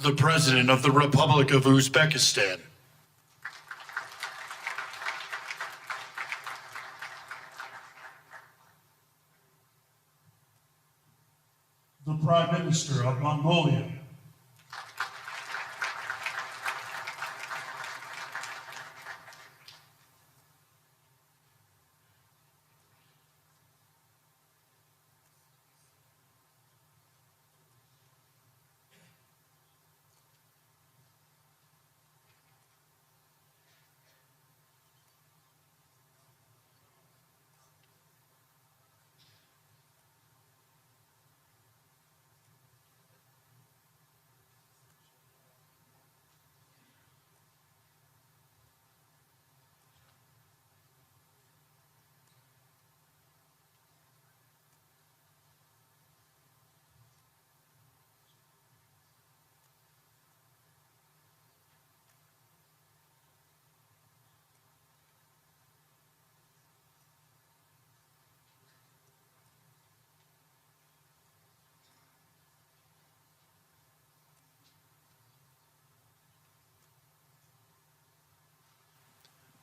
the President of the Republic of Uzbekistan. The Prime Minister of Mongolia.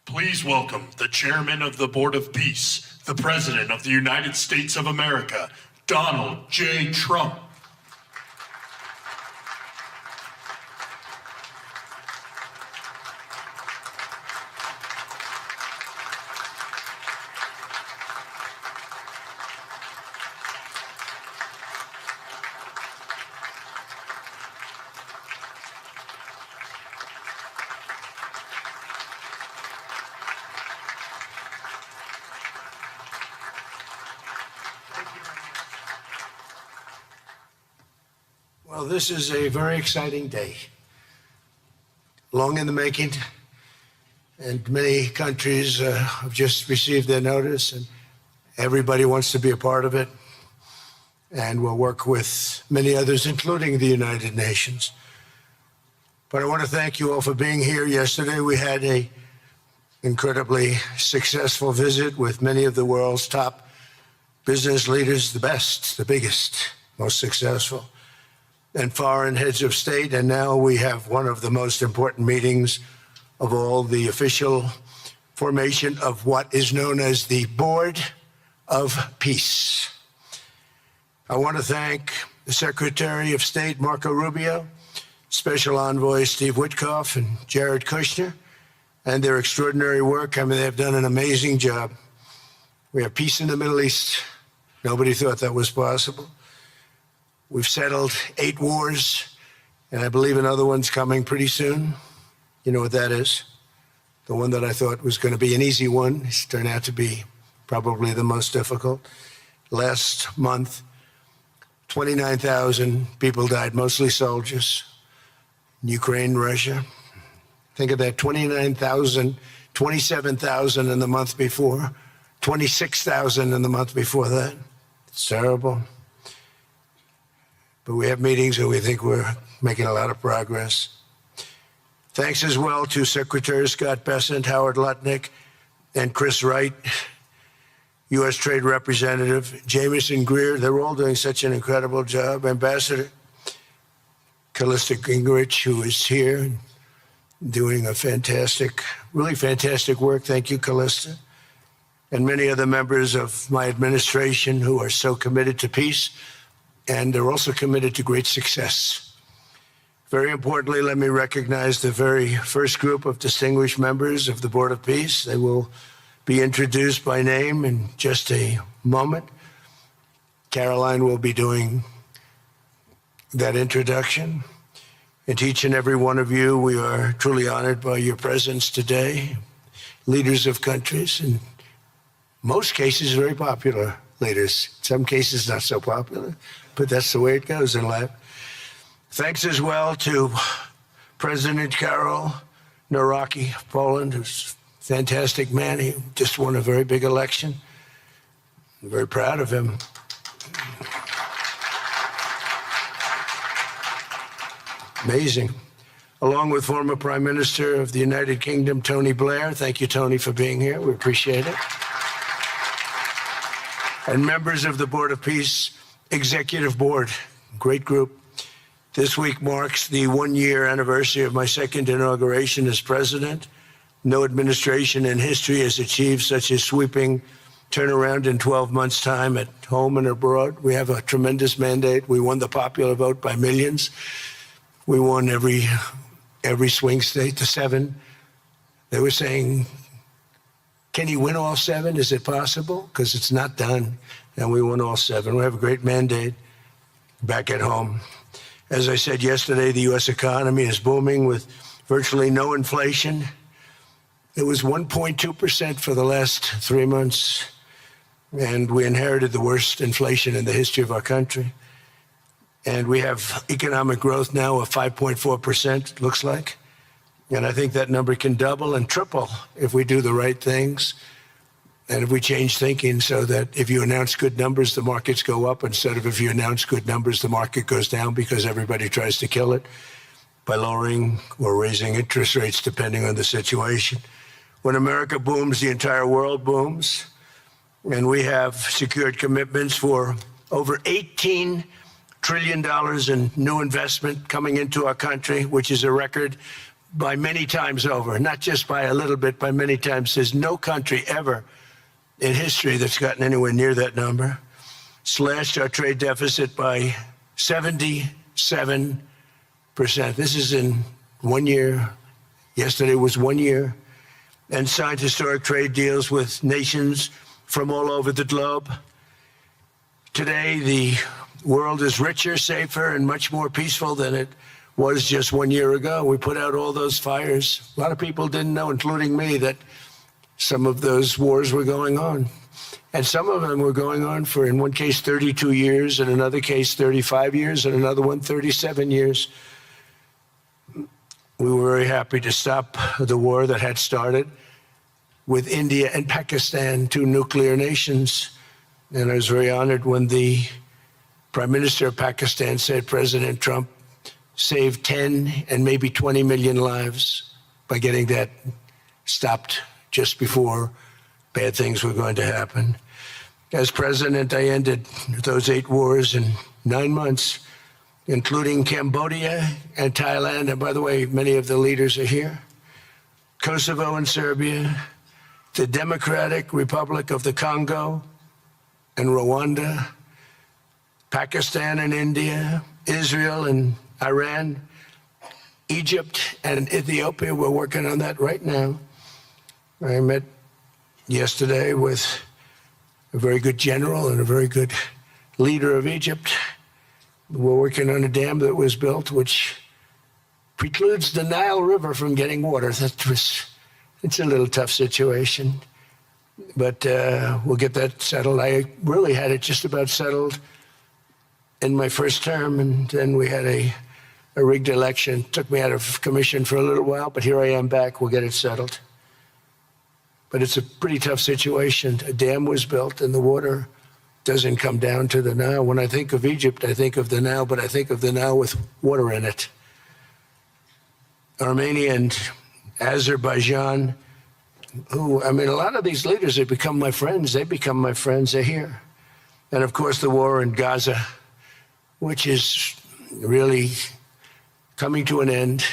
Please welcome the Chairman of the Board of Peace, the President of the United States of America, Donald J. Trump. Well, this is a very exciting day, long in the making, and many countries have just received their notice, and everybody wants to be a part of it, and we'll work with many others, including the United Nations. But I want to thank you all for being here. Yesterday, we had an incredibly successful visit with many of the world's top business leaders, the best, the biggest, most successful, and foreign heads of state. And now we have one of the most important meetings of all, the official formation of what is known as the Board of Peace. I want to thank the Secretary of State, Marco Rubio, Special Envoy Steve Witkoff, and Jared Kushner, and their extraordinary work. I mean, they've done an amazing job. We have peace in the Middle East. Nobody thought that was possible. We've settled 8 wars, and I believe another one's coming pretty soon. You know what that is? The one that I thought was going to be an easy one has turned out to be probably the most difficult. Last month, 29,000 people died, mostly soldiers, in Ukraine, Russia. Think of that, 29,000, 27,000 in the month before, 26,000 in the month before that. It's terrible. But we have meetings and we think we're making a lot of progress. Thanks as well to Secretaries Scott Bessent, Howard Lutnick, and Chris Wright, U.S. Trade Representative, Jamieson Greer. They're all doing such an incredible job. Ambassador Callista Gingrich, who is here, doing a fantastic, really fantastic work. Thank you, Callista. And many other members of my administration who are so committed to peace, and they're also committed to great success. Very importantly, let me recognize the very first group of distinguished members of the Board of Peace. They will be introduced by name in just a moment. Caroline will be doing that introduction. And to each and every one of you, we are truly honored by your presence today. Leaders of countries, in most cases, very popular leaders. In some cases, not so popular, but that's the way it goes in life. Thanks as well to President Karol Nawrocki of Poland, who's a fantastic man. He just won a very big election. I'm very proud of him. Amazing. Along with former Prime Minister of the United Kingdom, Tony Blair. Thank you, Tony, for being here. We appreciate it. And members of the Board of Peace Executive Board, great group. This week marks the one-year anniversary of my second inauguration as president. No administration in history has achieved such a sweeping turnaround in 12 months' time at home and abroad. We have a tremendous mandate. We won the popular vote by millions. We won every swing state, the 7. They were saying, can you win all 7? Is it possible? Because it's not done. And we won all 7. We have a great mandate back at home. As I said yesterday, the U.S. economy is booming with virtually no inflation. It was 1.2% for the last 3 months. And we inherited the worst inflation in the history of our country. And we have economic growth now of 5.4%, looks like. And I think that number can double and triple if we do the right things. And if we change thinking so that if you announce good numbers, the markets go up, instead of if you announce good numbers, the market goes down because everybody tries to kill it by lowering or raising interest rates depending on the situation. When America booms, the entire world booms. And we have secured commitments for over $18 trillion in new investment coming into our country, which is a record by many times over, not just by a little bit, by many times. There's no country ever in history that's gotten anywhere near that number. Slashed our trade deficit by 77%. This is in 1 year. Yesterday was 1 year. And signed historic trade deals with nations from all over the globe. Today, the world is richer, safer, and much more peaceful than it was just 1 year ago. We put out all those fires. A lot of people didn't know, including me, that some of those wars were going on. And some of them were going on for, in one case, 32 years, in another case, 35 years, and another one, 37 years. We were very happy to stop the war that had started with India and Pakistan, 2 nuclear nations. And I was very honored when the Prime Minister of Pakistan said President Trump saved 10 and maybe 20 million lives by getting that stopped just before bad things were going to happen. As president, I ended those 8 wars in 9 months, including Cambodia and Thailand. And by the way, many of the leaders are here. Kosovo and Serbia, the Democratic Republic of the Congo and Rwanda, Pakistan and India, Israel and Iran, Egypt and Ethiopia. We're working on that right now. I met yesterday with a very good general and a very good leader of Egypt. We're working on a dam that was built which precludes the Nile River from getting water. It's a little tough situation, but we'll get that settled. I really had it just about settled in my first term, and then we had a rigged election. Took me out of commission for a little while, but here I am back. We'll get it settled. But it's a pretty tough situation. A dam was built and the water doesn't come down to the Nile. When I think of Egypt, I think of the Nile, but I think of the Nile with water in it. Armenia and Azerbaijan, a lot of these leaders have become my friends. They become my friends. They're here. And of course, the war in Gaza, which is really coming to an end.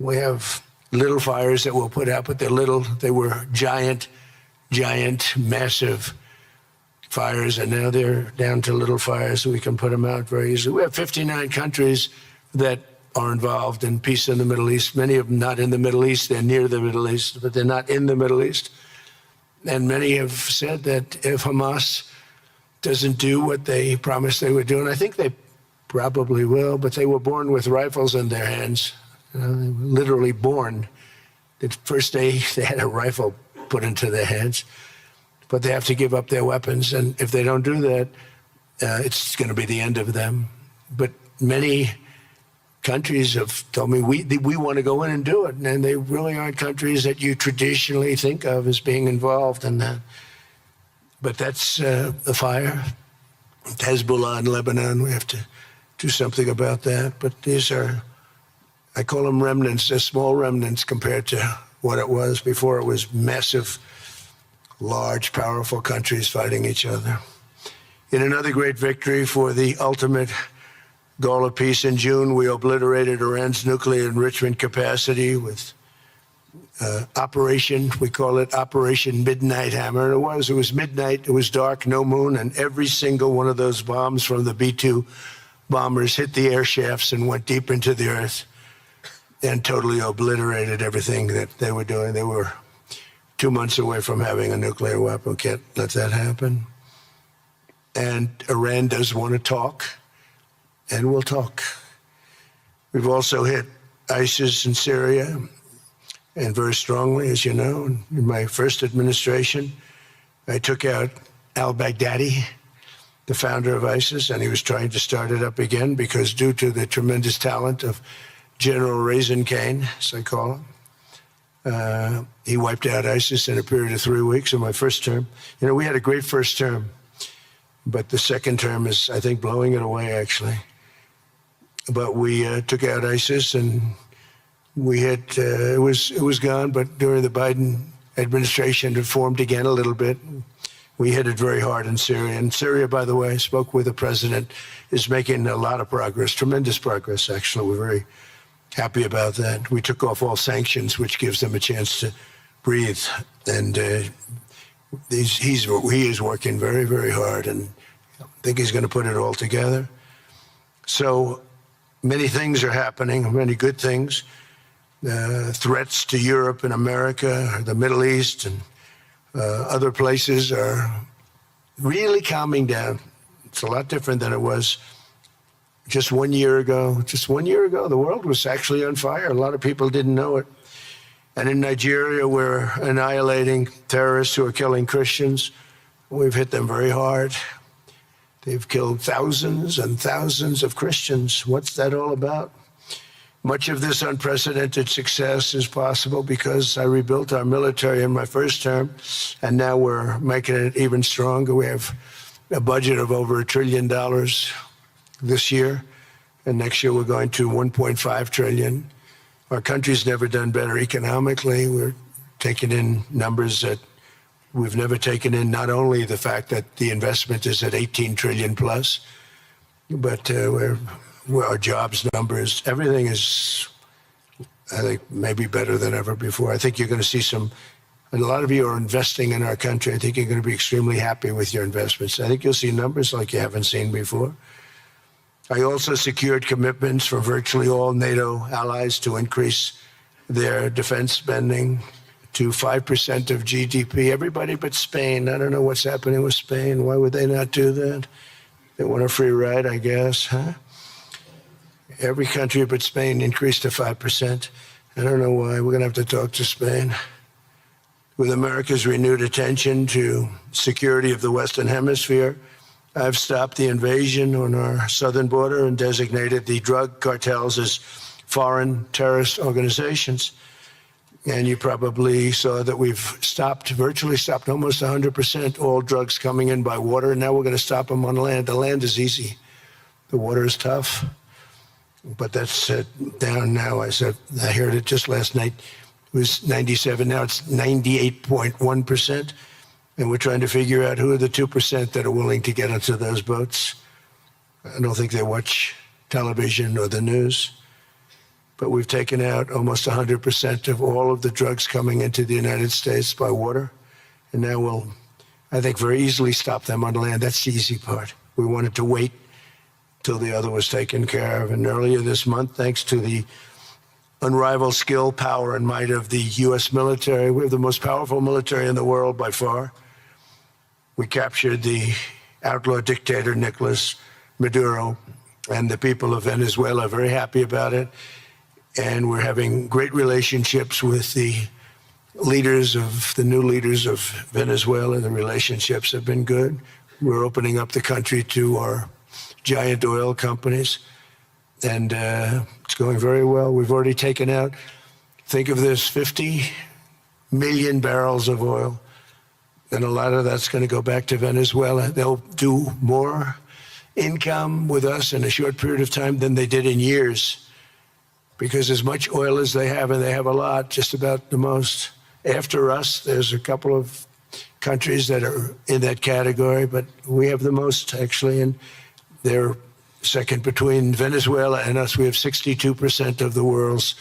We have little fires that we'll put out, but they're little. They were giant, massive fires, and now they're down to little fires, so we can put them out very easily. We have 59 countries that are involved in peace in the Middle East. Many of them not in the Middle East. They're near the Middle East, but they're not in the Middle East. And many have said that if Hamas doesn't do what they promised they would do, and I think they probably will, but they were born with rifles in their hands. They were literally born. The first day they had a rifle put into their hands, but they have to give up their weapons. And if they don't do that, it's going to be the end of them. But many countries have told me we want to go in and do it. And they really aren't countries that you traditionally think of as being involved in that. But that's the fire. Hezbollah in Lebanon, we have to do something about that. But these are, I call them remnants. They're small remnants compared to what it was before. It was massive, large, powerful countries fighting each other. In another great victory for the ultimate goal of peace. In June, we obliterated Iran's nuclear enrichment capacity with Operation, we call it Operation Midnight Hammer. And it was midnight, it was dark, no moon, and every single one of those bombs from the B-2 bombers hit the air shafts and went deep into the earth and totally obliterated everything that they were doing. They were 2 months away from having a nuclear weapon. Can't let that happen. And Iran does want to talk, and we'll talk. We've also hit ISIS in Syria, and very strongly, as you know. In my first administration, I took out al-Baghdadi, the founder of ISIS, and he was trying to start it up again because due to the tremendous talent of General Raisin Kane, as I call him, he wiped out ISIS in a period of 3 weeks in my first term. You know, we had a great first term, but the second term is, I think, blowing it away, actually. But we took out ISIS, and we hit, it was gone, but during the Biden administration, it formed again a little bit. We hit it very hard in Syria. And Syria, by the way, I spoke with the president, is making a lot of progress, tremendous progress, actually. We're very happy about that. We took off all sanctions, which gives them a chance to breathe. And he is working very, very hard, and I think he's going to put it all together. So many things are happening, many good things. Threats to Europe and America, the Middle East, and other places are really calming down. It's a lot different than it was just 1 year ago. Just 1 year ago, the world was actually on fire. A lot of people didn't know it. And in Nigeria, we're annihilating terrorists who are killing Christians. We've hit them very hard. They've killed thousands and thousands of Christians. What's that all about? Much of this unprecedented success is possible because I rebuilt our military in my first term, and now we're making it even stronger. We have a budget of over $1 trillion this year, and next year we're going to $1.5 trillion. Our country's never done better economically. We're taking in numbers that we've never taken in, not only the fact that the investment is at 18 trillion plus, but our jobs numbers, everything is, I think, maybe better than ever before. I think you're going to see a lot of you are investing in our country. I think you're going to be extremely happy with your investments. I think you'll see numbers like you haven't seen before. I also secured commitments from virtually all NATO allies to increase their defense spending to 5% of GDP. Everybody but Spain. I don't know what's happening with Spain. Why would they not do that? They want a free ride, I guess, huh? Every country but Spain increased to 5%. I don't know why. We're going to have to talk to Spain. With America's renewed attention to security of the Western Hemisphere, I've stopped the invasion on our southern border and designated the drug cartels as foreign terrorist organizations. And you probably saw that we've virtually stopped almost 100% all drugs coming in by water. And now we're going to stop them on land. The land is easy. The water is tough. But that's down now. I heard it just last night. It was 97. Now it's 98.1%. And we're trying to figure out who are the 2% that are willing to get onto those boats. I don't think they watch television or the news. But we've taken out almost 100% of all of the drugs coming into the United States by water. And now we'll, I think, very easily stop them on land. That's the easy part. We wanted to wait till the other was taken care of. And earlier this month, thanks to the unrivaled skill, power, and might of the U.S. military, we have the most powerful military in the world by far. We captured the outlaw dictator Nicolas Maduro, and the people of Venezuela are very happy about it. And we're having great relationships with the new leaders of Venezuela. The relationships have been good. We're opening up the country to our giant oil companies, and it's going very well. We've already taken out, think of this, 50 million barrels of oil, and a lot of that's going to go back to Venezuela. They'll do more income with us in a short period of time than they did in years, because as much oil as they have, and they have a lot, just about the most. After us, there's a couple of countries that are in that category, but we have the most, actually, and they're second between Venezuela and us. We have 62% of the world's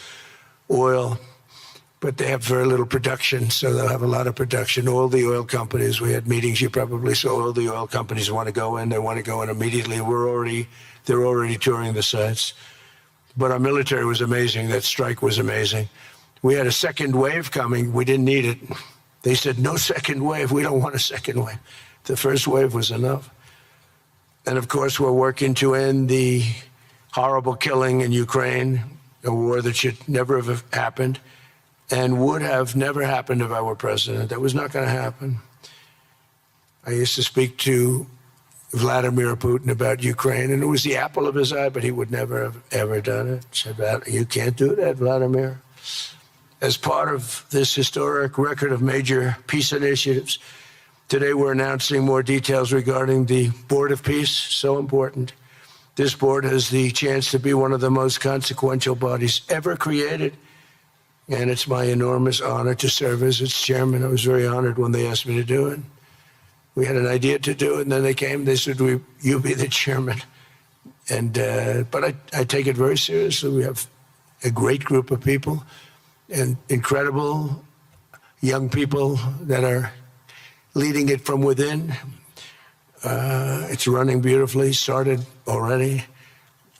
oil, but they have very little production, so they'll have a lot of production. All the oil companies, we had meetings, you probably saw, all the oil companies want to go in. They want to go in immediately. They're already touring the sites. But our military was amazing. That strike was amazing. We had a second wave coming. We didn't need it. They said, no second wave. We don't want a second wave. The first wave was enough. And of course, we're working to end the horrible killing in Ukraine, a war that should never have happened and would have never happened if I were president. That was not going to happen. I used to speak to Vladimir Putin about Ukraine, and it was the apple of his eye, but he would never have ever done it. Said, you can't do that, Vladimir. As part of this historic record of major peace initiatives, today we're announcing more details regarding the Board of Peace, so important. This board has the chance to be one of the most consequential bodies ever created, and it's my enormous honor to serve as its chairman. I was very honored when they asked me to do it. We had an idea to do it, and then they came, they said, you be the chairman. And but I take it very seriously. We have a great group of people and incredible young people that are leading it from within. It's running beautifully, started already.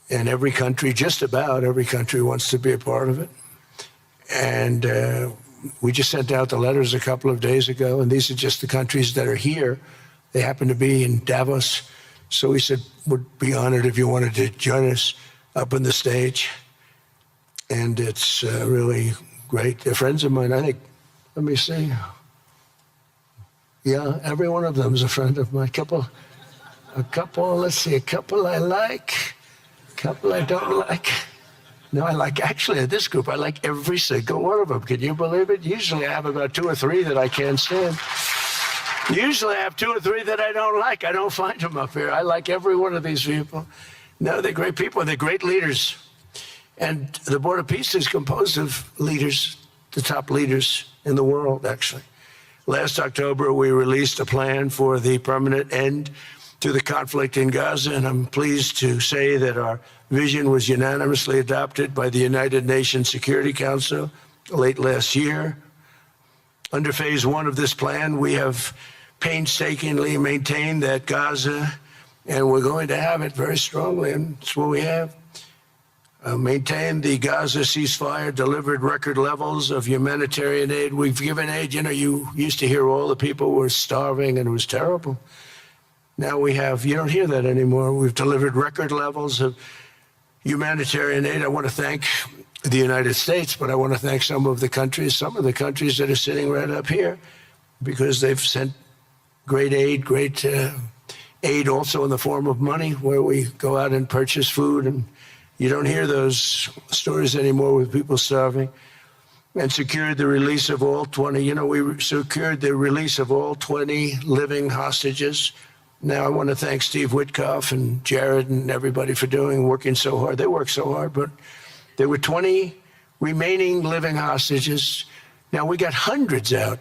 And every country, just about every country, wants to be a part of it. And we just sent out the letters a couple of days ago, and these are just the countries that are here. They happen to be in Davos. So we said, would be honored if you wanted to join us up on the stage. And it's really great. They're friends of mine, I think. Let me see. Yeah, every one of them is a friend of mine. Let's see, a couple I like, a couple I don't like. No, I like, actually, this group, I like every single one of them. Can you believe it? Usually I have about 2 or 3 that I can't stand. Usually I have 2 or 3 that I don't like. I don't find them up here. I like every one of these people. No, they're great people. They're great leaders. And the Board of Peace is composed of leaders, the top leaders in the world, actually. Last October, we released a plan for the permanent end to the conflict in Gaza, and I'm pleased to say that our vision was unanimously adopted by the United Nations Security Council late last year. Under phase 1 of this plan, we have painstakingly maintained that Gaza, and we're going to have it very strongly, and it's what we have. Maintained the Gaza ceasefire, delivered record levels of humanitarian aid. We've given aid. You know, you used to hear all the people were starving and it was terrible. Now we have, you don't hear that anymore. We've delivered record levels of humanitarian aid. I want to thank the United States, but I want to thank some of the countries that are sitting right up here, because they've sent great aid, aid also in the form of money, where we go out and purchase food, and you don't hear those stories anymore with people starving. And secured the release of all 20, we secured the release of all 20 living hostages. Now I want to thank Steve Witkoff and Jared and everybody for working so hard. They worked so hard, but there were 20 remaining living hostages. Now we got hundreds out,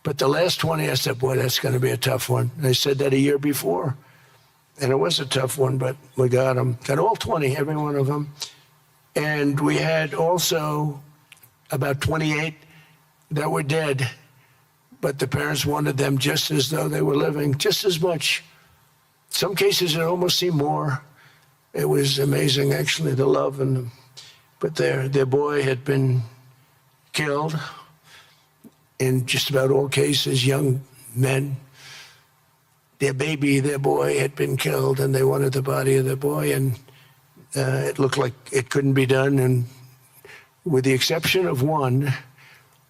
but the last 20, I said, boy, that's going to be a tough one. And I said that a year before. And it was a tough one, but we got them. Got all 20, every one of them. And we had also about 28 that were dead, but the parents wanted them just as though they were living, just as much. Some cases, it almost seemed more. It was amazing, actually, the love. But their boy had been killed in just about all cases, young men. Their boy had been killed, and they wanted the body of their boy, and it looked like it couldn't be done. And with the exception of one,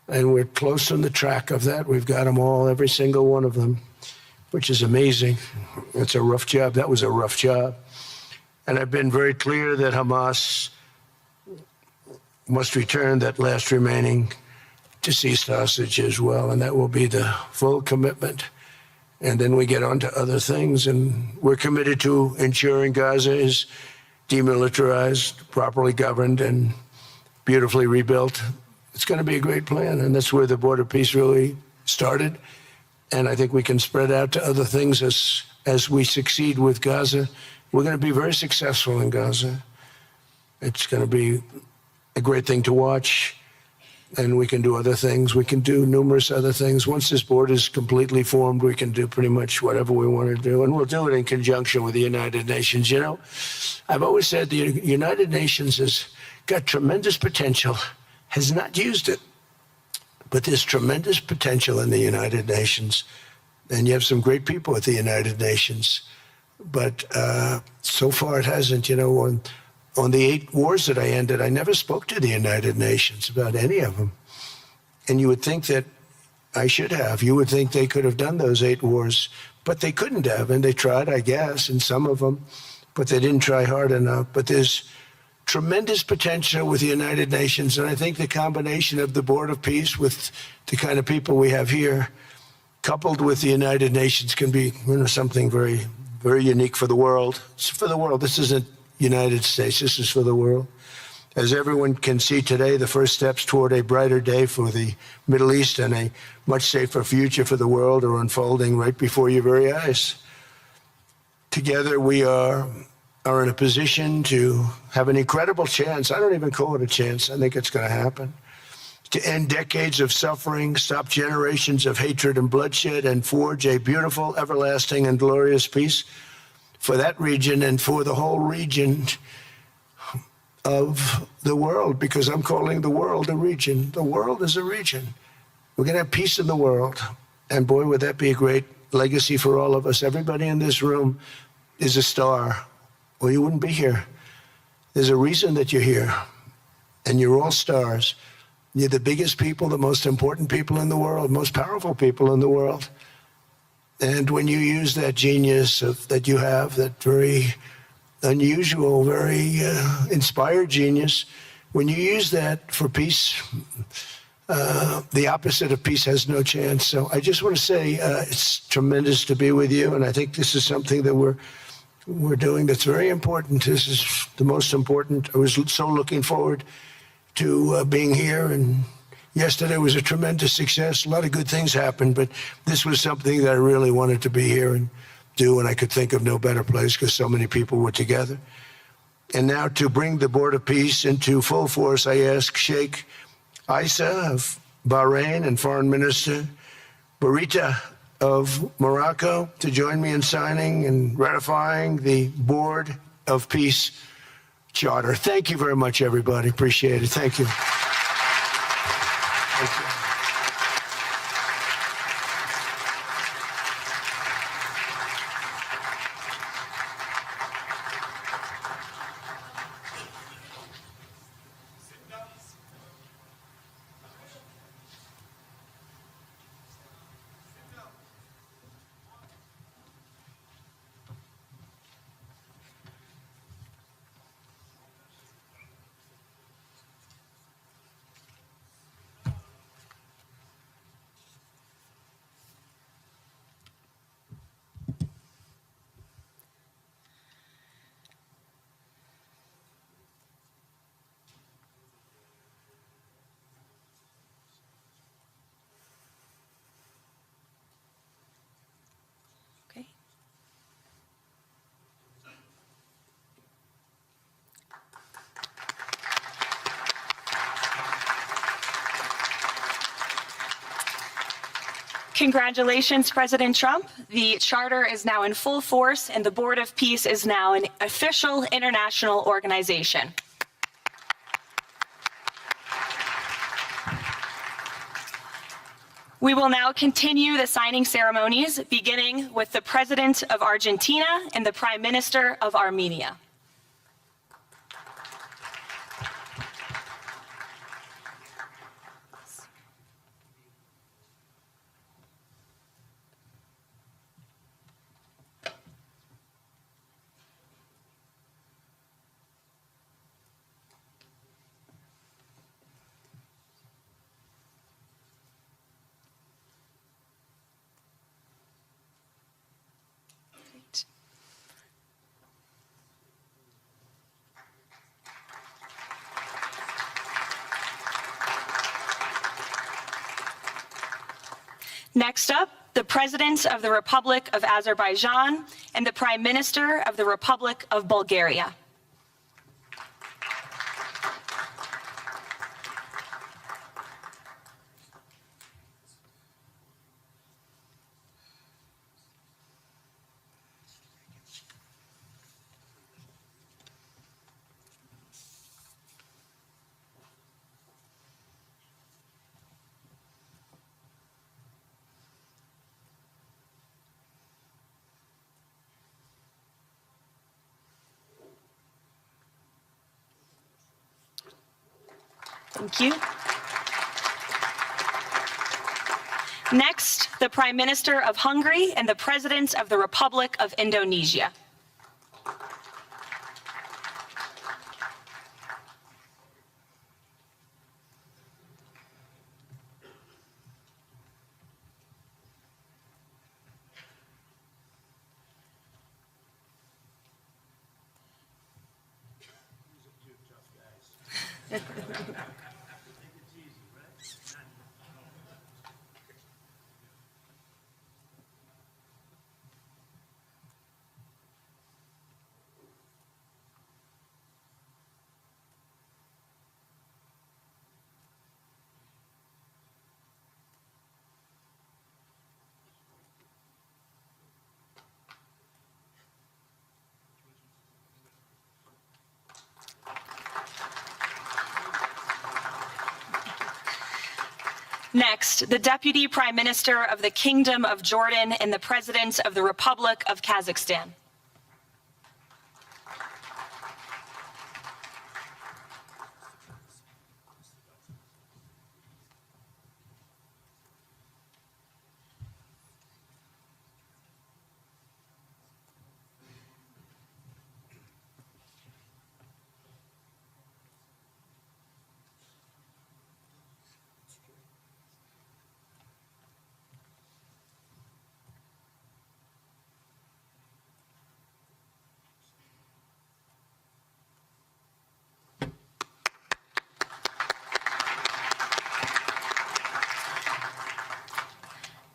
and we're close on the track of that, we've got them all, every single one of them, which is amazing. It's a rough job. That was a rough job. And I've been very clear that Hamas must return that last remaining deceased hostage as well, and that will be the full commitment. And then we get on to other things, and we're committed to ensuring Gaza is demilitarized, properly governed, and beautifully rebuilt. It's going to be a great plan, and that's where the Board of Peace really started. And I think we can spread out to other things as as we succeed with Gaza. We're going to be very successful in Gaza. It's going to be a great thing to watch, and we can do other things. We can do numerous other things. Once this board is completely formed, we can do pretty much whatever we want to do, and we'll do it in conjunction with the United Nations. You know, I've always said the United Nations has got tremendous potential, has not used it, but there's tremendous potential in the United Nations, and you have some great people at the United Nations, but so far it hasn't. You know, on the 8 wars that I ended, I never spoke to the United Nations about any of them. And you would think that I should have. You would think they could have done those 8 wars, but they couldn't have. And they tried, I guess, in some of them, but they didn't try hard enough. But there's tremendous potential with the United Nations. And I think the combination of the Board of Peace with the kind of people we have here, coupled with the United Nations, can be, you know, something very, very unique for the world. It's for the world. This isn't United States. This is for the world. As everyone can see today, the first steps toward a brighter day for the Middle East and a much safer future for the world are unfolding right before your very eyes. Together we are in a position to have an incredible chance. I don't even call it a chance. I think it's going to happen. To end decades of suffering, stop generations of hatred and bloodshed, and forge a beautiful, everlasting, and glorious peace for that region and for the whole region of the world, because I'm calling the world a region. The world is a region. We're going to have peace in the world. And boy, would that be a great legacy for all of us. Everybody in this room is a star, or you wouldn't be here. There's a reason that you're here, and you're all stars. You're the biggest people, the most important people in the world, most powerful people in the world. And when you use that genius that you have, that very unusual, very inspired genius, when you use that for peace, the opposite of peace has no chance. So I just want to say it's tremendous to be with you, and I think this is something that we're doing that's very important. This is the most important. I was so looking forward to being here, and yesterday was a tremendous success. A lot of good things happened, but this was something that I really wanted to be here and do, and I could think of no better place because so many people were together. And now to bring the Board of Peace into full force, I ask Sheikh Isa of Bahrain and Foreign Minister Barita of Morocco to join me in signing and ratifying the Board of Peace Charter. Thank you very much, everybody. Appreciate it. Thank you. Thank you. Okay. Congratulations, President Trump. The charter is now in full force, and the Board of Peace is now an official international organization. We will now continue the signing ceremonies, beginning with the President of Argentina and the Prime Minister of Armenia. Next up, the President of the Republic of Azerbaijan, and the Prime Minister of the Republic of Bulgaria. Thank you. Next, the Prime Minister of Hungary and the President of the Republic of Indonesia. Next, the Deputy Prime Minister of the Kingdom of Jordan and the President of the Republic of Kazakhstan.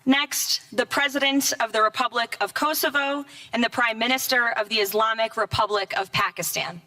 Next, the President of the Republic of Kosovo and the Prime Minister of the Islamic Republic of Pakistan.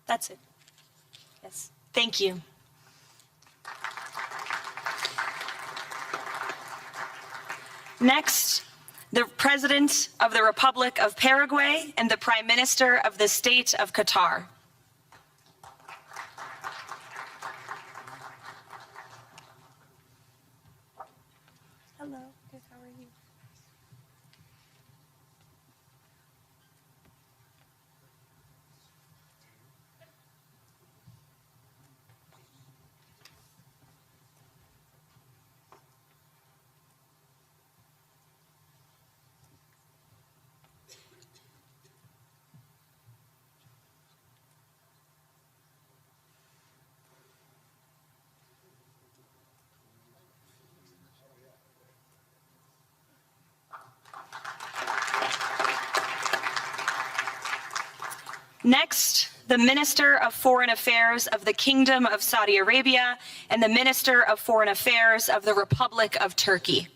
That's it. Yes, thank you. Next, the President of the Republic of Paraguay and the Prime Minister of the State of Qatar. Hello, good, how are you? Next, the Minister of Foreign Affairs of the Kingdom of Saudi Arabia and the Minister of Foreign Affairs of the Republic of Turkey.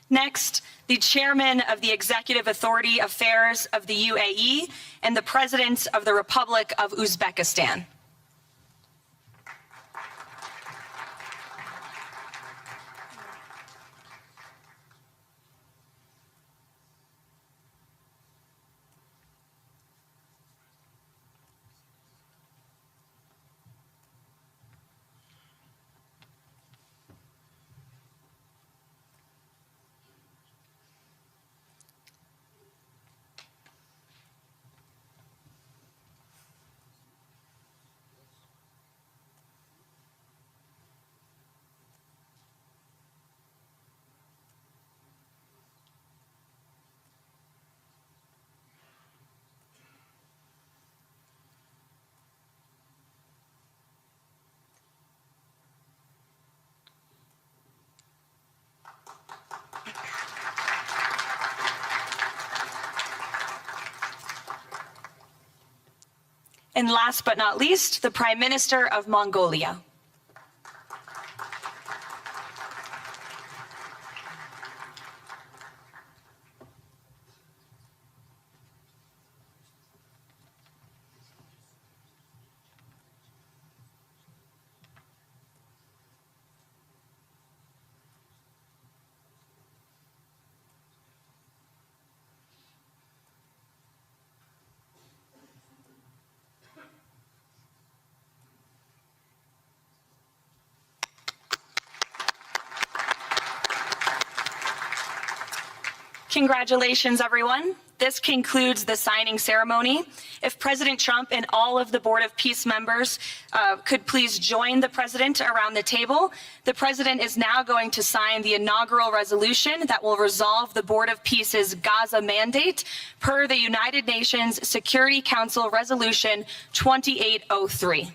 Next, the Chairman of the Executive Authority Affairs of the UAE and the President of the Republic of Uzbekistan. And last but not least, the Prime Minister of Mongolia. Congratulations, everyone. This concludes the signing ceremony. If President Trump and all of the Board of Peace members could please join the President around the table. The President is now going to sign the inaugural resolution that will resolve the Board of Peace's Gaza mandate per the United Nations Security Council Resolution 2803.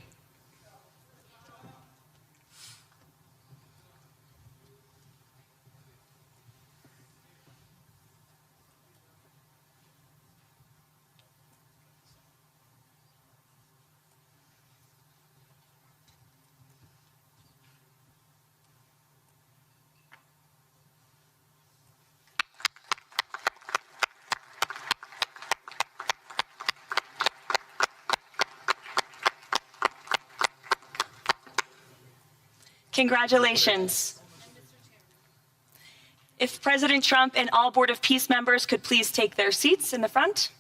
Congratulations. If President Trump and all Board of Peace members could please take their seats in the front.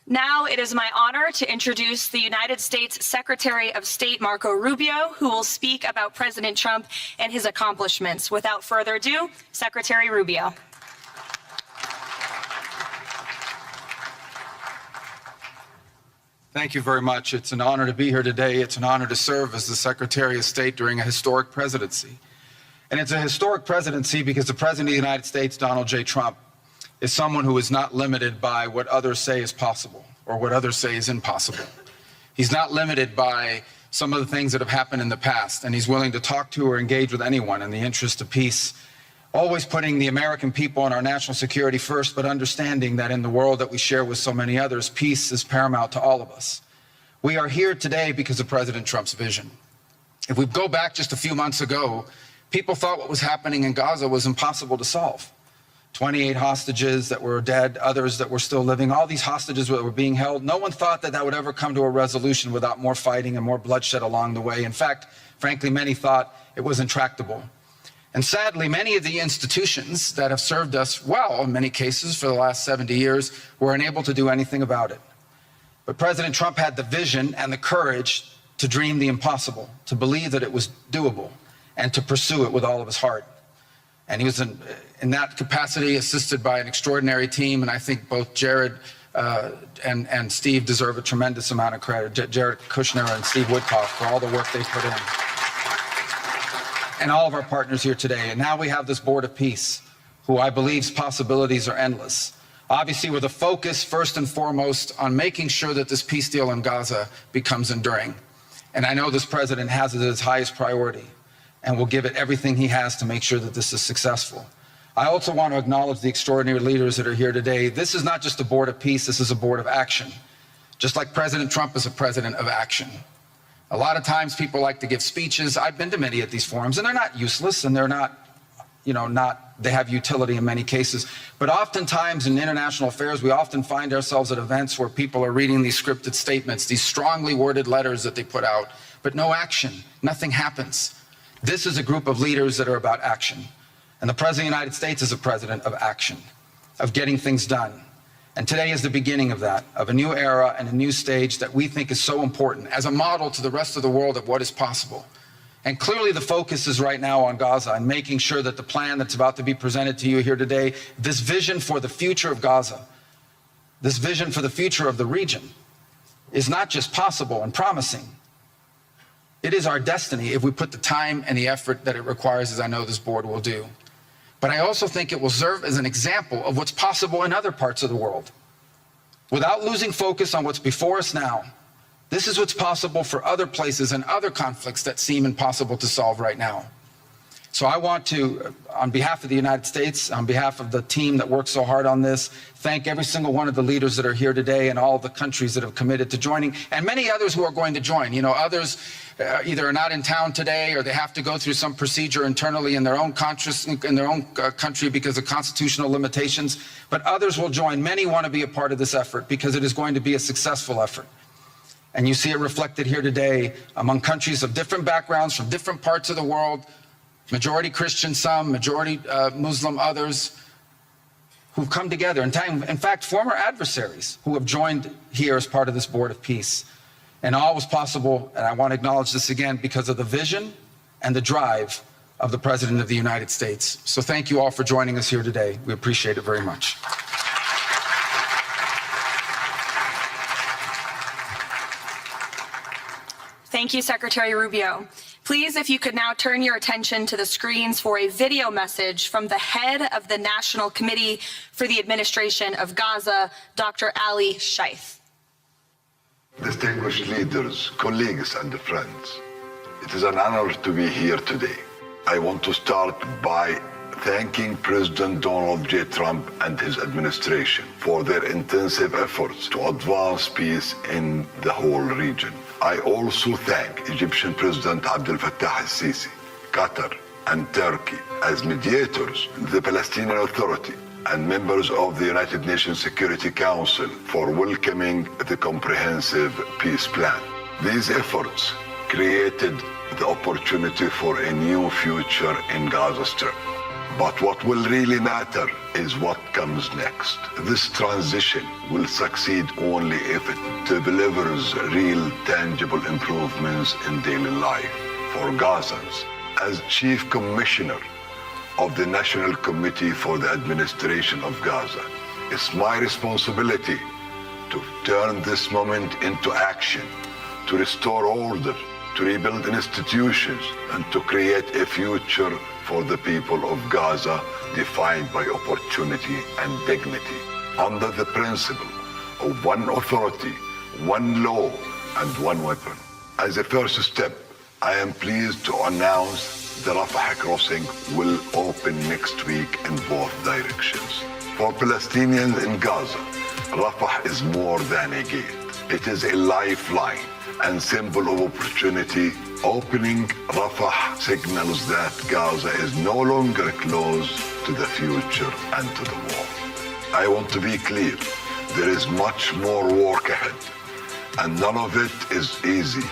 Now it is my honor to introduce the United States Secretary of State Marco Rubio, who will speak about President Trump and his accomplishments. Without further ado, Secretary Rubio. Thank you very much. It's an honor to be here today. It's an honor to serve as the Secretary of State during a historic presidency. And it's a historic presidency because the President of the United States, Donald J. Trump, is someone who is not limited by what others say is possible or what others say is impossible. He's not limited by some of the things that have happened in the past, and he's willing to talk to or engage with anyone in the interest of peace, always putting the American people and our national security first, but understanding that in the world that we share with so many others, peace is paramount to all of us. We are here today because of President Trump's vision. If we go back just a few months ago, people thought what was happening in Gaza was impossible to solve. 28 hostages that were dead, others that were still living, all these hostages that were being held. No one thought that that would ever come to a resolution without more fighting and more bloodshed along the way. In fact, frankly, many thought it was intractable. And sadly, many of the institutions that have served us well, in many cases, for the last 70 years, were unable to do anything about it. But President Trump had the vision and the courage to dream the impossible, to believe that it was doable, and to pursue it with all of his heart. And he was in that capacity assisted by an extraordinary team, and I think both Jared and Steve deserve a tremendous amount of credit, Jared Kushner and Steve Woodcock, for all the work they put in. And all of our partners here today. And now we have this Board of Peace, who I believe's possibilities are endless. Obviously, with a focus first and foremost on making sure that this peace deal in Gaza becomes enduring. And I know this president has it as his highest priority and will give it everything he has to make sure that this is successful. I also want to acknowledge the extraordinary leaders that are here today. This is not just a board of peace, this is a board of action. Just like President Trump is a president of action. A lot of times people like to give speeches. I've been to many of these forums, and they're not useless, and they're not, they have utility in many cases. But oftentimes in international affairs, we often find ourselves at events where people are reading these scripted statements, these strongly worded letters that they put out, but no action, nothing happens. This is a group of leaders that are about action. And the President of the United States is a president of action, of getting things done. And today is the beginning of that, of a new era and a new stage that we think is so important as a model to the rest of the world of what is possible. And clearly the focus is right now on Gaza and making sure that the plan that's about to be presented to you here today, this vision for the future of Gaza, this vision for the future of the region, is not just possible and promising. It is our destiny if we put the time and the effort that it requires, as I know this board will do. But I also think it will serve as an example of what's possible in other parts of the world. Without losing focus on what's before us now, this is what's possible for other places and other conflicts that seem impossible to solve right now. So I want to, on behalf of the United States, on behalf of the team that worked so hard on this, thank every single one of the leaders that are here today and all the countries that have committed to joining, and many others who are going to join. Others either are not in town today or they have to go through some procedure internally in their own country because of constitutional limitations, but others will join. Many want to be a part of this effort because it is going to be a successful effort. And you see it reflected here today among countries of different backgrounds from different parts of the world, majority Christian some, majority Muslim others, who've come together. In fact, former adversaries who have joined here as part of this board of peace. And all was possible, and I want to acknowledge this again, because of the vision and the drive of the President of the United States. So thank you all for joining us here today. We appreciate it very much. Thank you, Secretary Rubio. Please, if you could now turn your attention to the screens for a video message from the head of the National Committee for the Administration of Gaza, Dr. Ali Shaith. Distinguished leaders, colleagues, and friends, it is an honor to be here today. I want to start by thanking President Donald J. Trump and his administration for their intensive efforts to advance peace in the whole region. I also thank Egyptian President Abdel Fattah al-Sisi, Qatar, and Turkey as mediators, the Palestinian Authority, and members of the United Nations Security Council for welcoming the comprehensive peace plan. These efforts created the opportunity for a new future in Gaza Strip. But what will really matter is what comes next. This transition will succeed only if it delivers real, tangible improvements in daily life for Gazans. As Chief Commissioner of the National Committee for the Administration of Gaza, it's my responsibility to turn this moment into action, to restore order, to rebuild institutions, and to create a future for the people of Gaza defined by opportunity and dignity, under the principle of one authority, one law, and one weapon. As a first step, I am pleased to announce the Rafah crossing will open next week in both directions. For Palestinians in Gaza, Rafah is more than a gate. It is a lifeline and symbol of opportunity. Opening Rafah signals that Gaza is no longer closed to the future and to the war. I want to be clear, there is much more work ahead, and none of it is easy.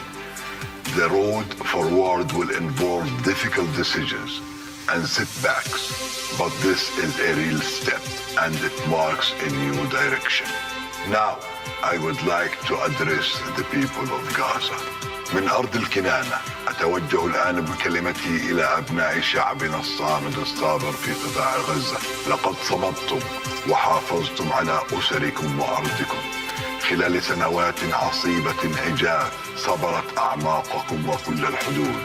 The road forward will involve difficult decisions and setbacks, but this is a real step, and it marks a new direction. Now, I would like to address the people of Gaza. من أرض الكنانة أتوجه الآن بكلمتي إلى أبناء شعبنا الصامد الصابر في قطاع غزة. لقد صمدتم وحافظتم على أسركم وأرضكم خلال سنوات عصيبة هجاء صبرت أعماقكم وكل الحدود.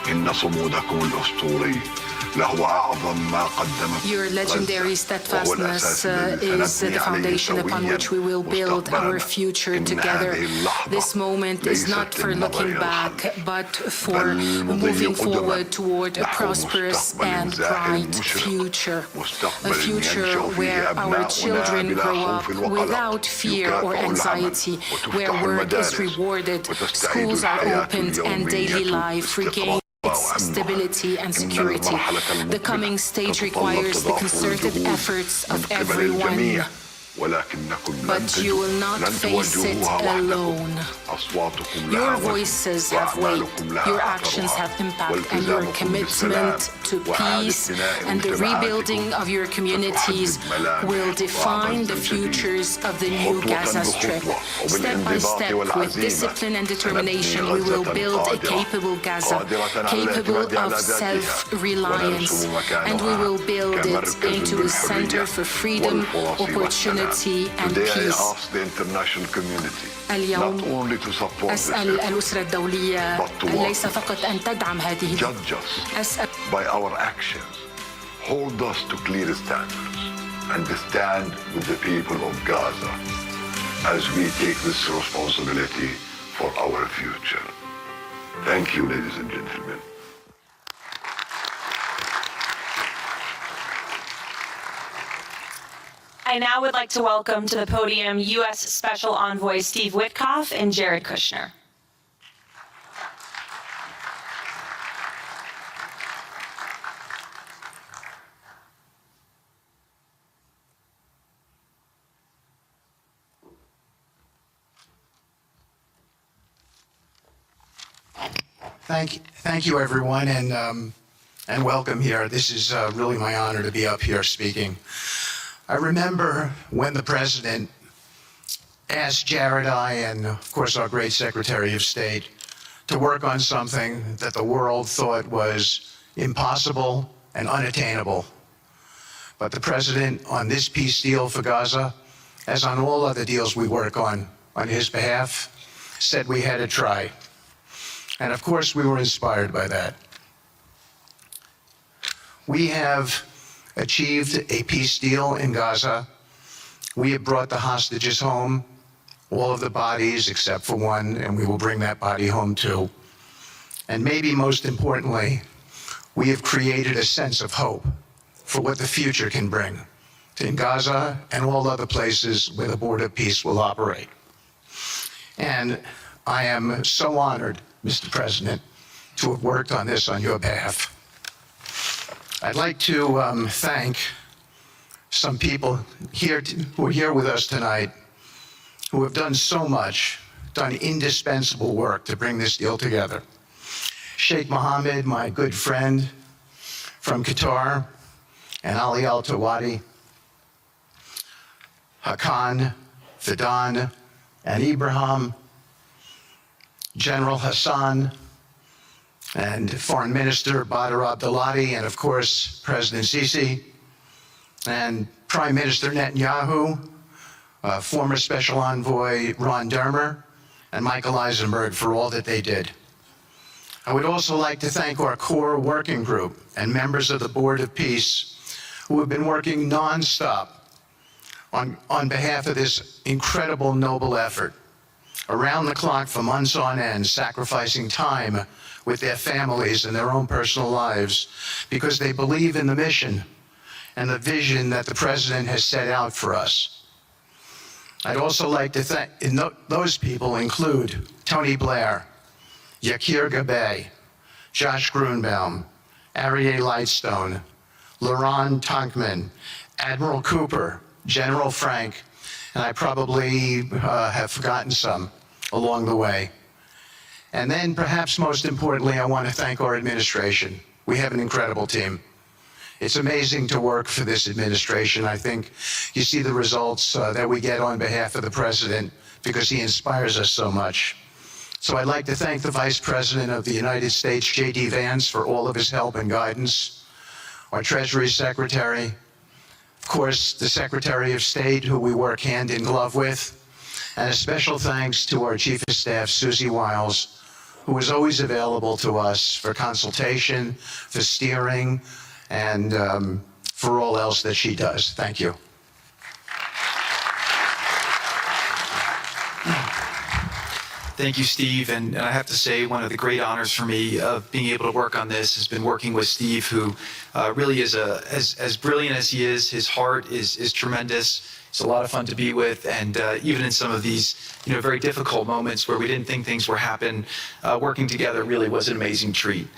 إن صمودكم الأسطوري Your legendary steadfastness is the foundation upon which we will build our future together. This moment is not for looking back, but for moving forward toward a prosperous and bright future. A future where our children grow up without fear or anxiety, where work is rewarded, schools are opened, and daily life regains its stability and security. The coming stage requires the concerted efforts of everyone. But you will not face it alone. Your voices have weight, your actions have impact, and your commitment to peace and the rebuilding of your communities will define the futures of the new Gaza Strip. Step by step, with discipline and determination, we will build a capable Gaza, capable of self-reliance, and we will build it into a center for freedom, opportunity, and peace. اليوم أسأل الأسرة الدولية ليس فقط أن تدعم هذه أسأل by our actions, hold us to clear standards, and stand with the people of Gaza as we take this responsibility for our future. Thank you, ladies and gentlemen. I now would like to welcome to the podium U.S. Special Envoy Steve Witkoff and Jared Kushner. Thank you, everyone, and welcome here. This is really my honor to be up here speaking. I remember when the president asked Jared, I, and of course our great Secretary of State, to work on something that the world thought was impossible and unattainable. But the president, on this peace deal for Gaza, as on all other deals we work on his behalf, said we had to try. And of course we were inspired by that. We have achieved a peace deal in Gaza. We have brought the hostages home, all of the bodies except for one, and we will bring that body home too. And maybe most importantly, we have created a sense of hope for what the future can bring in Gaza and all other places where the Board of Peace will operate. And I am so honored, Mr. President, to have worked on this on your behalf. I'd like to thank some people here who are here with us tonight who have done so much, done indispensable work to bring this deal together. Sheikh Mohammed, my good friend from Qatar, and Ali Al-Tawadi, Hakan, Fidan, and Ibrahim, General Hassan, and Foreign Minister Badr Abdulati, and of course, President Sisi, and Prime Minister Netanyahu, former Special Envoy Ron Dermer, and Michael Eisenberg for all that they did. I would also like to thank our core working group and members of the Board of Peace who have been working nonstop on behalf of this incredible, noble effort, around the clock for months on end, sacrificing time with their families and their own personal lives because they believe in the mission and the vision that the President has set out for us. I'd also like to thank, those people include Tony Blair, Yakir Gabay, Josh Grunbaum, Aryeh Lightstone, Laurent Tankman, Admiral Cooper, General Frank, and I probably have forgotten some along the way. And then perhaps most importantly, I want to thank our administration. We have an incredible team. It's amazing to work for this administration. I think you see the results that we get on behalf of the President because he inspires us so much. So I'd like to thank the Vice President of the United States, J.D. Vance, for all of his help and guidance, our Treasury Secretary, of course, the Secretary of State, who we work hand in glove with, and a special thanks to our Chief of Staff, Susie Wiles, who is always available to us for consultation, for steering, and for all else that she does. Thank you. Thank you, Steve. And I have to say, one of the great honors for me of being able to work on this has been working with Steve, who really is as brilliant as he is. His heart is tremendous. It's a lot of fun to be with. And even in some of these, very difficult moments where we didn't think things were happen, working together really was an amazing treat.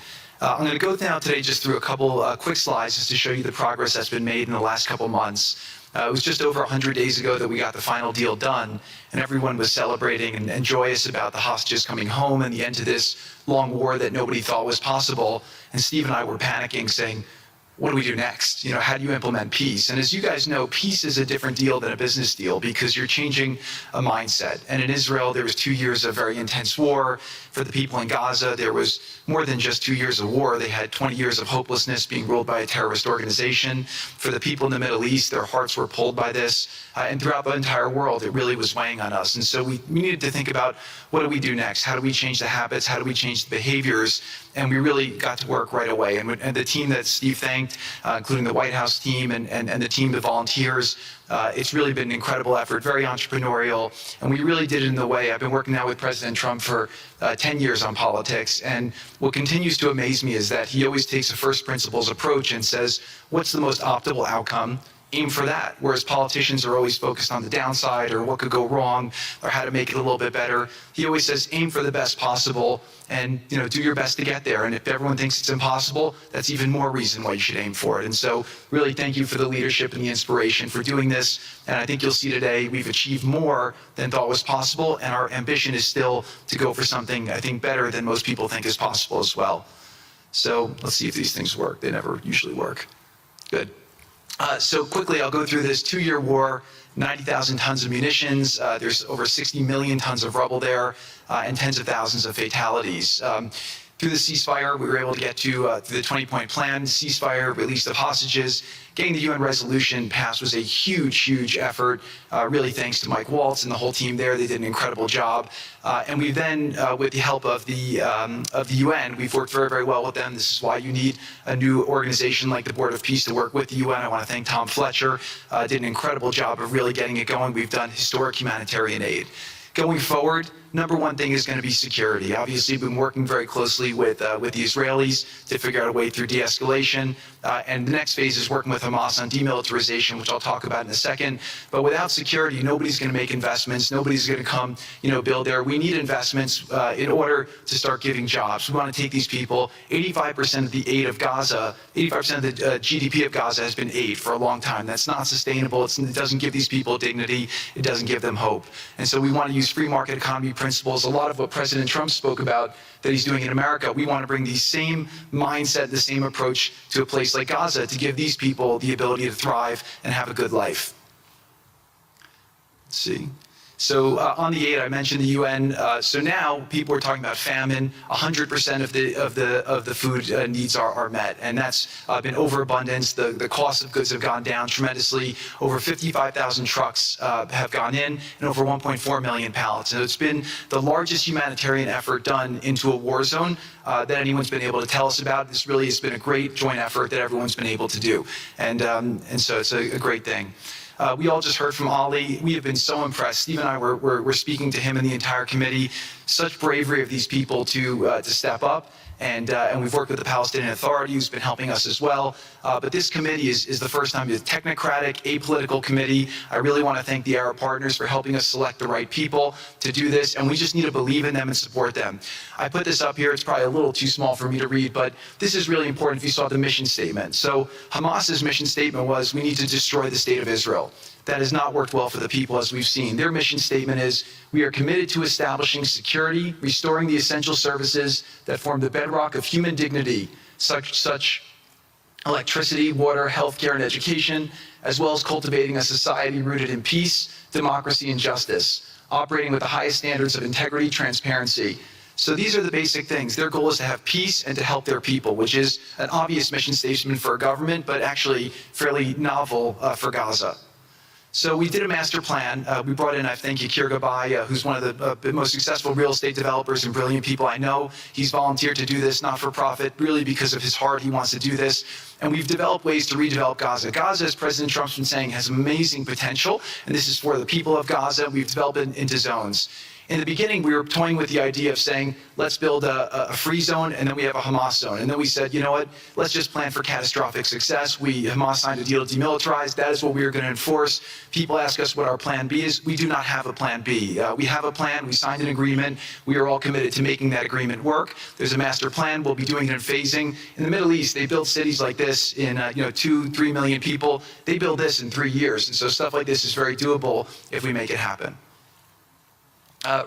I'm going to go now today just through a couple quick slides just to show you the progress that's been made in the last couple months. It was just over 100 days ago that we got the final deal done, and everyone was celebrating and joyous about the hostages coming home and the end to this long war that nobody thought was possible. And Steve and I were panicking, saying, what do we do next? How do you implement peace? And as you guys know, peace is a different deal than a business deal because you're changing a mindset. And in Israel, there was 2 years of very intense war. For the people in Gaza, there was more than just 2 years of war. They had 20 years of hopelessness being ruled by a terrorist organization. For the people in the Middle East, their hearts were pulled by this. And throughout the entire world, it really was weighing on us. And so we needed to think about, what do we do next? How do we change the habits? How do we change the behaviors? And we really got to work right away. And the team that Steve thanked, including the White House team and the team of volunteers, it's really been an incredible effort, very entrepreneurial. And we really did it in the way. I've been working now with President Trump for 10 years on politics. And what continues to amaze me is that he always takes a first principles approach and says, what's the most optimal outcome? Aim for that. Whereas politicians are always focused on the downside or what could go wrong or how to make it a little bit better. He always says, aim for the best possible and do your best to get there. And if everyone thinks it's impossible, that's even more reason why you should aim for it. And so really thank you for the leadership and the inspiration for doing this. And I think you'll see today we've achieved more than thought was possible. And our ambition is still to go for something, I think, better than most people think is possible as well. So let's see if these things work. They never usually work. Good. So quickly, I'll go through this 2-year war, 90,000 tons of munitions. There's over 60 million tons of rubble there, and tens of thousands of fatalities. Through the ceasefire, we were able to get to the 20-point plan, ceasefire, release of hostages. Getting the UN resolution passed was a huge, huge effort, really thanks to Mike Waltz and the whole team there. They did an incredible job. And we then, with the help of the UN, we've worked very, very well with them. This is why you need a new organization like the Board of Peace to work with the UN. I want to thank Tom Fletcher, did an incredible job of really getting it going. We've done historic humanitarian aid. Going forward, number one thing is going to be security. Obviously, we've been working very closely with the Israelis to figure out a way through de-escalation. And the next phase is working with Hamas on demilitarization, which I'll talk about in a second. But without security, nobody's going to make investments. Nobody's going to come, build there. We need investments in order to start giving jobs. We want to take these people. 85% of the aid of Gaza, 85% of the GDP of Gaza has been aid for a long time. That's not sustainable. It doesn't give these people dignity. It doesn't give them hope. And so we want to use free market economy principles. A lot of what President Trump spoke about that he's doing in America, we want to bring the same mindset, the same approach to a place like Gaza to give these people the ability to thrive and have a good life. Let's see. So on the aid, I mentioned the UN. So now people are talking about famine. 100% of the food needs are met, and that's been overabundance. The cost of goods have gone down tremendously. Over 55,000 trucks have gone in, and over 1.4 million pallets. And it's been the largest humanitarian effort done into a war zone that anyone's been able to tell us about. This really has been a great joint effort that everyone's been able to do, and so it's a great thing. We all just heard from Ali. We have been so impressed. Steve and I were speaking to him and the entire committee. Such bravery of these people to step up. And we've worked with the Palestinian Authority, who's been helping us as well. But this committee is the first time it's a technocratic, apolitical committee. I really want to thank the Arab partners for helping us select the right people to do this. And we just need to believe in them and support them. I put this up here. It's probably a little too small for me to read, but this is really important if you saw the mission statement. So Hamas's mission statement was, we need to destroy the state of Israel. That has not worked well for the people, as we've seen. Their mission statement is, we are committed to establishing security, restoring the essential services that form the bedrock of human dignity, such electricity, water, healthcare, and education, as well as cultivating a society rooted in peace, democracy, and justice, operating with the highest standards of integrity, transparency. So these are the basic things. Their goal is to have peace and to help their people, which is an obvious mission statement for a government, but actually fairly novel for Gaza. So we did a master plan. We brought in, I think, Yakir Gabai, who's one of the most successful real estate developers and brilliant people I know. He's volunteered to do this, not for profit, really because of his heart. He wants to do this. And we've developed ways to redevelop Gaza. Gaza, as President Trump's been saying, has amazing potential. And this is for the people of Gaza. We've developed it into zones. In the beginning, we were toying with the idea of saying, let's build a free zone, and then we have a Hamas zone. And then we said, you know what, let's just plan for catastrophic success. Hamas signed a deal to demilitarize. That is what we are going to enforce. People ask us what our plan B is. We do not have a plan B. We have a plan. We signed an agreement. We are all committed to making that agreement work. There's a master plan. We'll be doing it in phasing. In the Middle East, they build cities like this in 2-3 million people. They build this in 3 years. And so stuff like this is very doable if we make it happen.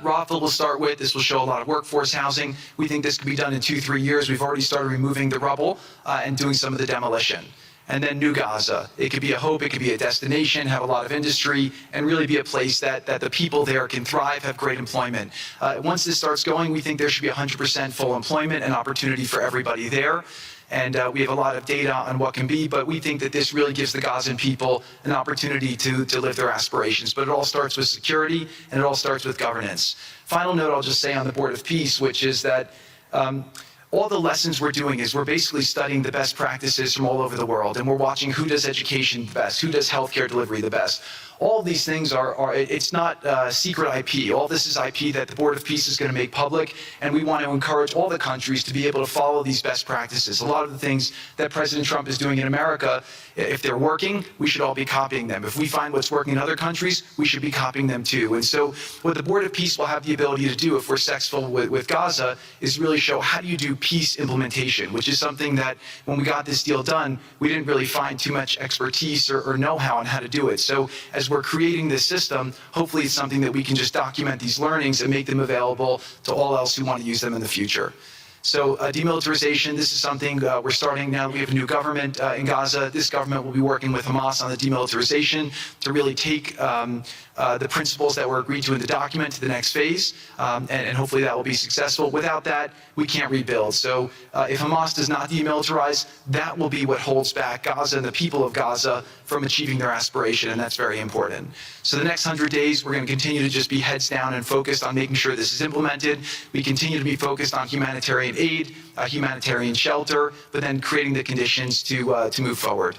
Rothville will start with. This will show a lot of workforce housing. We think this could be done in 2-3 years. We've already started removing the rubble and doing some of the demolition. And then New Gaza. It could be a hope, it could be a destination, have a lot of industry, and really be a place that the people there can thrive, have great employment. Once this starts going, we think there should be 100% full employment and opportunity for everybody there. And we have a lot of data on what can be, but we think that this really gives the Gazan people an opportunity to live their aspirations. But it all starts with security, and it all starts with governance. Final note I'll just say on the Board of Peace, which is that all the lessons we're doing is we're basically studying the best practices from all over the world, and we're watching who does education the best, who does healthcare delivery the best. All of these things it's not secret IP. All this is IP that the Board of Peace is going to make public, and we want to encourage all the countries to be able to follow these best practices. A lot of the things that President Trump is doing in America, if they're working, we should all be copying them. If we find what's working in other countries, we should be copying them too. And so what the Board of Peace will have the ability to do if we're successful with Gaza is really show how do you do peace implementation, which is something that when we got this deal done, we didn't really find too much expertise or know-how on how to do it. So as we're creating this system, hopefully it's something that we can just document these learnings and make them available to all else who want to use them in the future. So demilitarization, this is something we're starting now. We have a new government in Gaza. This government will be working with Hamas on the demilitarization to really take the principles that were agreed to in the document to the next phase, and hopefully that will be successful. Without that, we can't rebuild. So if Hamas does not demilitarize, that will be what holds back Gaza and the people of Gaza from achieving their aspiration, and that's very important. So the next 100 days, we're going to continue to just be heads down and focused on making sure this is implemented. We continue to be focused on humanitarian aid, humanitarian shelter, but then creating the conditions to move forward.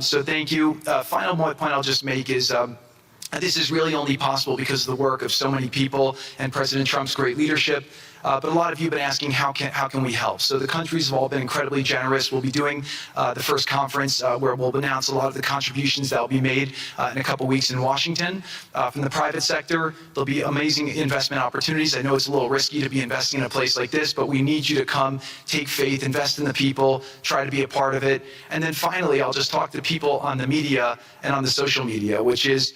So thank you. Final point I'll just make is this is really only possible because of the work of so many people and President Trump's great leadership. But a lot of you have been asking, how can we help? So the countries have all been incredibly generous. We'll be doing the first conference where we'll announce a lot of the contributions that will be made in a couple weeks in Washington. From the private sector, there'll be amazing investment opportunities. I know it's a little risky to be investing in a place like this, but we need you to come, take faith, invest in the people, try to be a part of it. And then finally, I'll just talk to people on the media and on the social media, which is,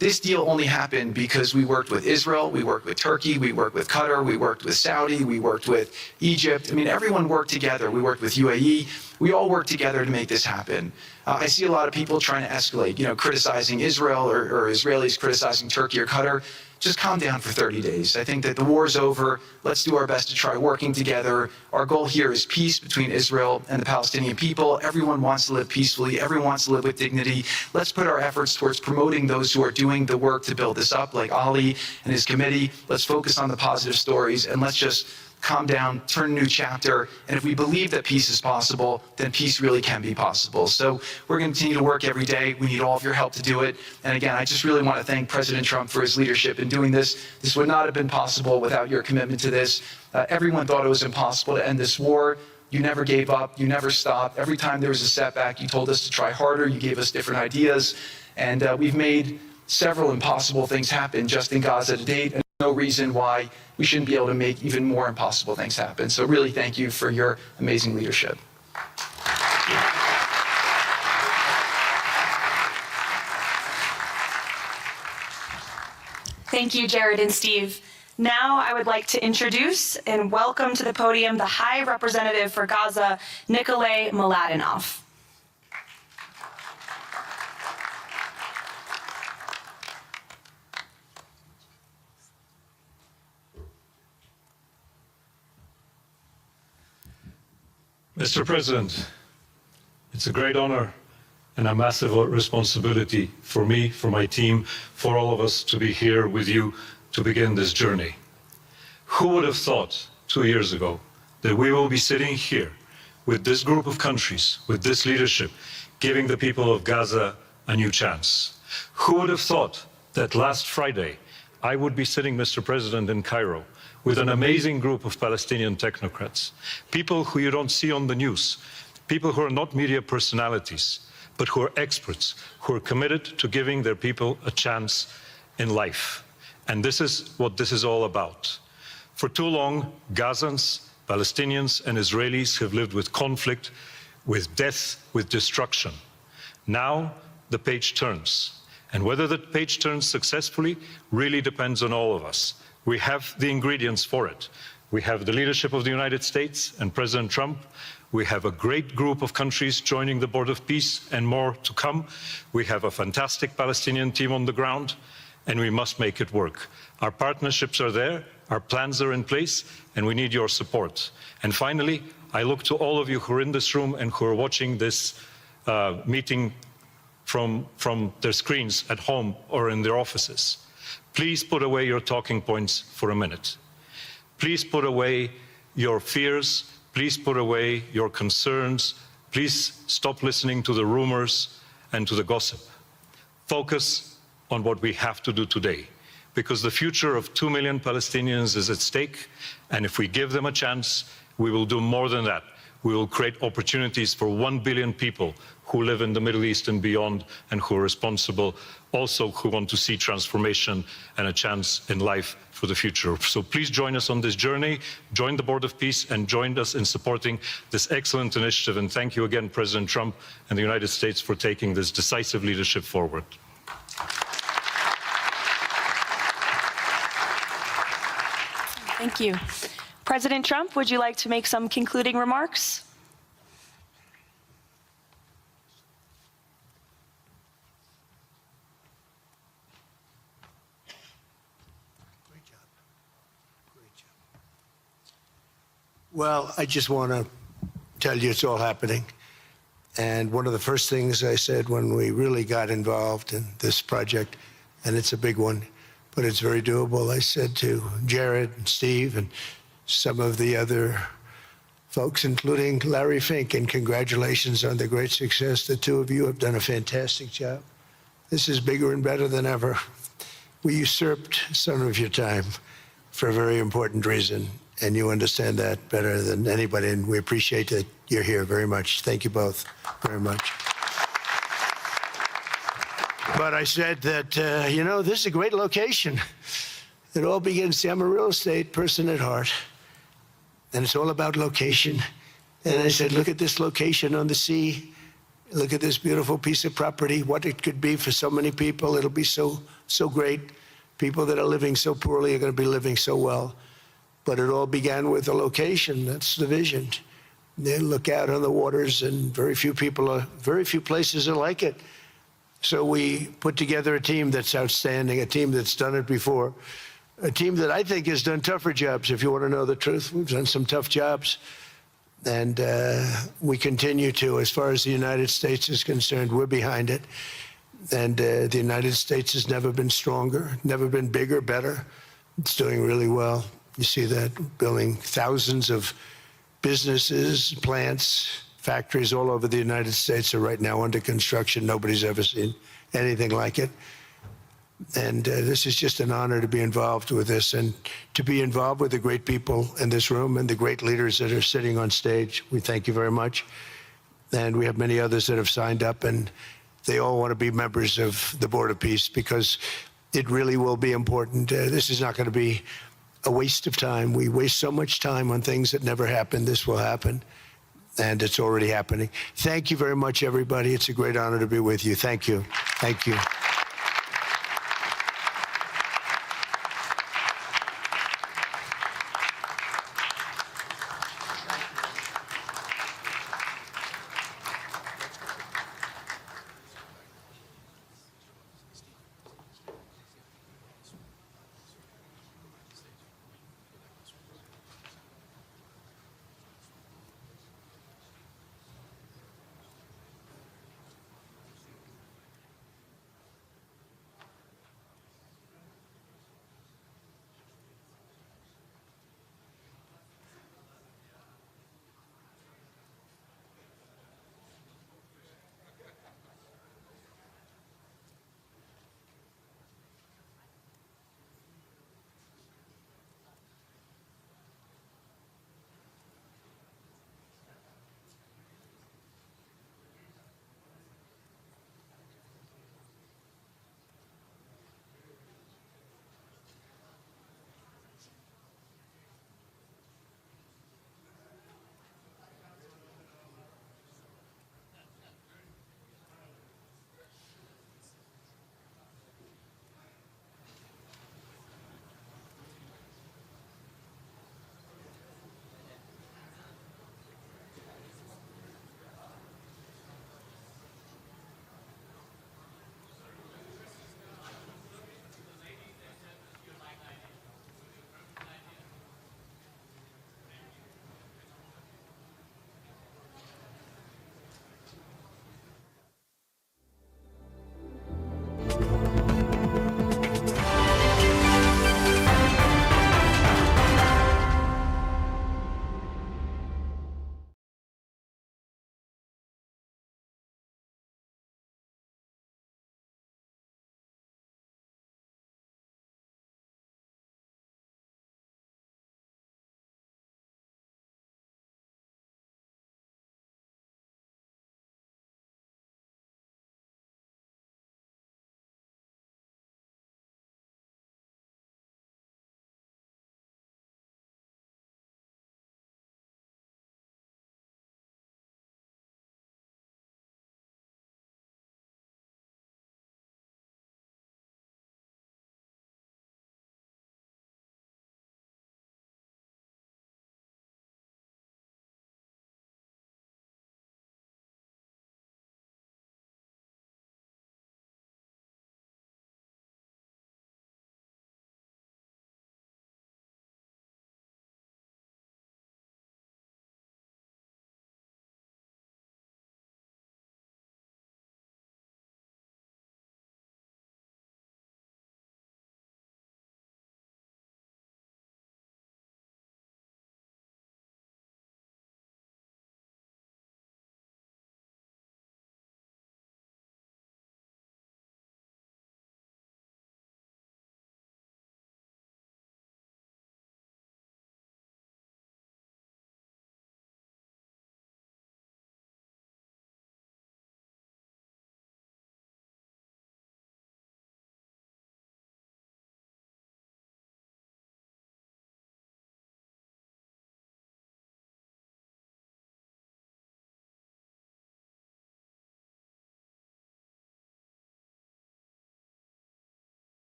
this deal only happened because we worked with Israel, we worked with Turkey, we worked with Qatar, we worked with Saudi, we worked with Egypt. I mean, everyone worked together. We worked with UAE. We all worked together to make this happen. I see a lot of people trying to escalate, criticizing Israel or Israelis criticizing Turkey or Qatar. Just calm down for 30 days. I think that the war is over. Let's do our best to try working together. Our goal here is peace between Israel and the Palestinian people. Everyone wants to live peacefully. Everyone wants to live with dignity. Let's put our efforts towards promoting those who are doing the work to build this up, like Ali and his committee. Let's focus on the positive stories, and let's just calm down, turn a new chapter, and if we believe that peace is possible, then peace really can be possible. So we're going to continue to work every day. We need all of your help to do it. And again, I just really want to thank President Trump for his leadership in doing this. This would not have been possible without your commitment to this. Everyone thought it was impossible to end this war. You never gave up. You never stopped. Every time there was a setback, you told us to try harder. You gave us different ideas. And we've made several impossible things happen just in Gaza to date. And no reason why we shouldn't be able to make even more impossible things happen. So really thank you for your amazing leadership. Thank you, Jared and Steve. Now I would like to introduce and welcome to the podium the High Representative for Gaza, Nikolay Mladenov. Mr. President, it's a great honor and a massive responsibility for me, for my team, for all of us to be here with you to begin this journey. Who would have thought 2 years ago that we will be sitting here with this group of countries, with this leadership, giving the people of Gaza a new chance? Who would have thought that last Friday I would be sitting, Mr. President, in Cairo with an amazing group of Palestinian technocrats, people who you don't see on the news, people who are not media personalities, but who are experts, who are committed to giving their people a chance in life. And this is what this is all about. For too long, Gazans, Palestinians, and Israelis have lived with conflict, with death, with destruction. Now, the page turns. And whether the page turns successfully really depends on all of us. We have the ingredients for it. We have the leadership of the United States and President Trump. We have a great group of countries joining the Board of Peace and more to come. We have a fantastic Palestinian team on the ground, and we must make it work. Our partnerships are there, our plans are in place, and we need your support. And finally, I look to all of you who are in this room and who are watching this meeting from their screens at home or in their offices. Please put away your talking points for a minute. Please put away your fears. Please put away your concerns. Please stop listening to the rumors and to the gossip. Focus on what we have to do today, because the future of 2 million Palestinians is at stake, and if we give them a chance, we will do more than that. We will create opportunities for 1 billion people who live in the Middle East and beyond, and who are responsible, also who want to see transformation and a chance in life for the future. So please join us on this journey, join the Board of Peace, and join us in supporting this excellent initiative. And thank you again, President Trump and the United States, for taking this decisive leadership forward. Thank you. President Trump, would you like to make some concluding remarks? Great job. Great job. Well, I just want to tell you it's all happening. And one of the first things I said when we really got involved in this project, and it's a big one, but it's very doable, I said to Jared and Steve and some of the other folks, including Larry Fink, and congratulations on the great success. The two of you have done a fantastic job. This is bigger and better than ever. We usurped some of your time for a very important reason, and you understand that better than anybody, and we appreciate that you're here very much. Thank you both very much. But I said that, you know, this is a great location. It all begins, see, I'm a real estate person at heart, and it's all about location. And I said, look at this location on the sea. Look at this beautiful piece of property, what it could be for so many people. It'll be so great. People that are living so poorly are going to be living so well. But it all began with the location. That's the vision. They look out on the waters, and very few places are like it. So we put together a team that's outstanding, a team that's done it before, a team that I think has done tougher jobs. If you want to know the truth, we've done some tough jobs. And we continue to, as far as the United States is concerned, we're behind it. And the United States has never been stronger, never been bigger, better. It's doing really well. You see that, building thousands of businesses, plants, factories all over the United States are right now under construction. Nobody's ever seen anything like it. And this is just an honor to be involved with this, and to be involved with the great people in this room and the great leaders that are sitting on stage. We thank you very much. And we have many others that have signed up, and they all want to be members of the Board of Peace, because it really will be important. This is not going to be a waste of time. We waste so much time on things that never happen. This will happen, and it's already happening. Thank you very much, everybody. It's a great honor to be with you. Thank you. Thank you.